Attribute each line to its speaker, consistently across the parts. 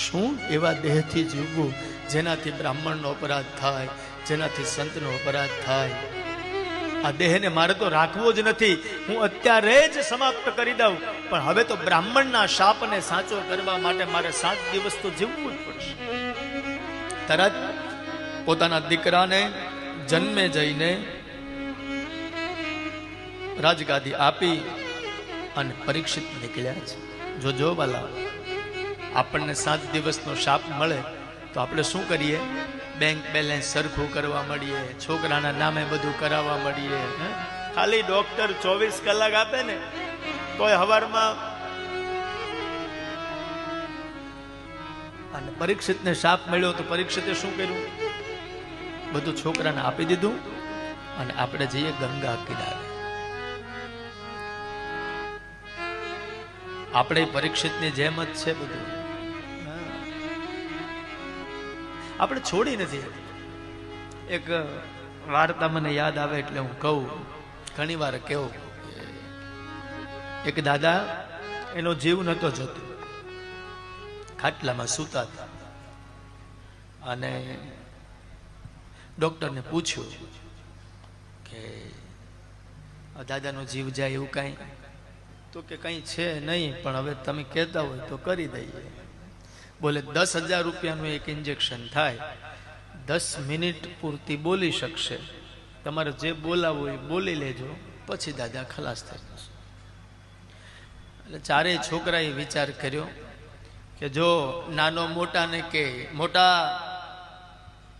Speaker 1: શું એવા દેહથી જીવવું જેનાથી બ્રાહ્મણનો અપરાધ થાય, જેનાથી સંતનો અપરાધ થાય? આ દેહને મારે તો રાખવો જ નથી, હું અત્યારે જ સમાપ્ત કરી દઉં, પણ હવે તો બ્રાહ્મણના શાપને સાચો કરવા માટે મારે 7 દિવસ તો જીવવું જ પડશે. તરત પોતાના દીકરાને જન્મે જઈને રાજગાદી આપી અને પરીક્ષિત નીકળ્યા છે. જોજો વાલા, આપણને 7 દિવસનો શાપ મળે તો આપણે શું કરીએ? બેંક બેલેન્સ સરખું કરવા મળીએ, છોકરાના નામે બધું કરાવવા મળીએ. ખાલી ડોક્ટર 24 કલાક આપે ને તોય હવારમાં. અને પરીક્ષિતને શાપ મળ્યો તો પરીક્ષિતે શું કર્યું? બધું છોકરાને આપી દીધું અને આપણે જઈએ ગંગા કિનારે. આપણે પરીક્ષિતની જેમ જ છે બધું. આપણે છોડી નથી. એક વાર્તા મને યાદ આવે એટલે હું કહું, ઘણી વાર કેવું. એક દાદા, એનો જીવ નતો જતો, ખાટલામાં સૂતા હતા અને ડોક્ટરને પૂછ્યું કે દાદાનો જીવ જાય એવું કાંઈ? તો કે કંઈ છે નહીં, પણ હવે તમે કહેતા હોય તો કરી દઈએ. બોલે 10,000 રૂપિયાનું એક ઇન્જેક્શન થાય, 10 મિનિટ પૂરતી બોલી શકશે, તમારે જે બોલાવો એ બોલી લેજો, પછી દાદા ખલાસ થઈ જશે. એટલે ચારેય છોકરાએ વિચાર કર્યો કે જો નાનો મોટાને કે મોટા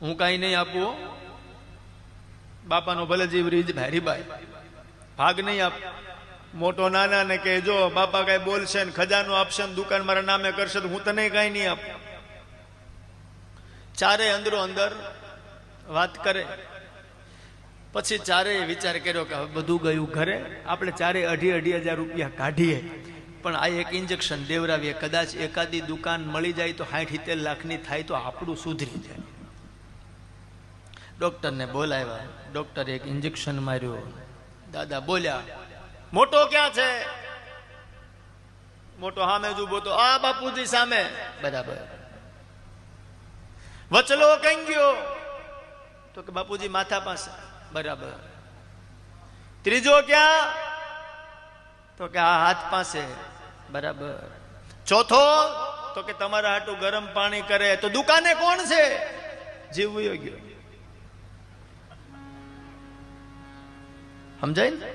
Speaker 1: હું કાંઈ નહીં આપું, બાપાનો ભલે જીવ રીબાઈ ભાગ નહીં આપ. મોટો નાનાને કે જો બાપા કઈ બોલશે ને ખજાનો આપશે ને દુકાન મારા નામે કરશે તો હું તને કઈ નહીં આપું. ચારે અંદરો અંદર વાત કરે. પછી ચારેય વિચાર કર્યો કે હવે બધું ગયું ઘરે, આપણે ચારે 2,500 રૂપિયા કાઢીએ, પણ આ એક ઇન્જેક્શન દેવરાવીએ, કદાચ એકાદી દુકાન મળી જાય તો 60-70 લાખની થાય તો આપણું સુધરી જાય. ડોક્ટરને બોલાવ્યા, ડોક્ટરે એક ઇન્જેક્શન માર્યું. દાદા બોલ્યા, મોટો ક્યાં છે? મોટો સામે જ ઉભો તો, આ બાપુજી સામે. બરાબર. વચલો કઈ ગયો? તો કે બાપુજી માથા પાસે. બરાબર. ત્રીજો ક્યાં? તો કે આ હાથ પાસે. બરાબર. ચોથો? તો કે તમારા હાટું ગરમ પાણી કરે. તો દુકાને કોણ છે? જીવ વયો ગયો. સમજાય ને?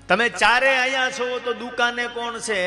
Speaker 1: તમે ચારે અહીંયા છો તો દુકાને કોણ છે?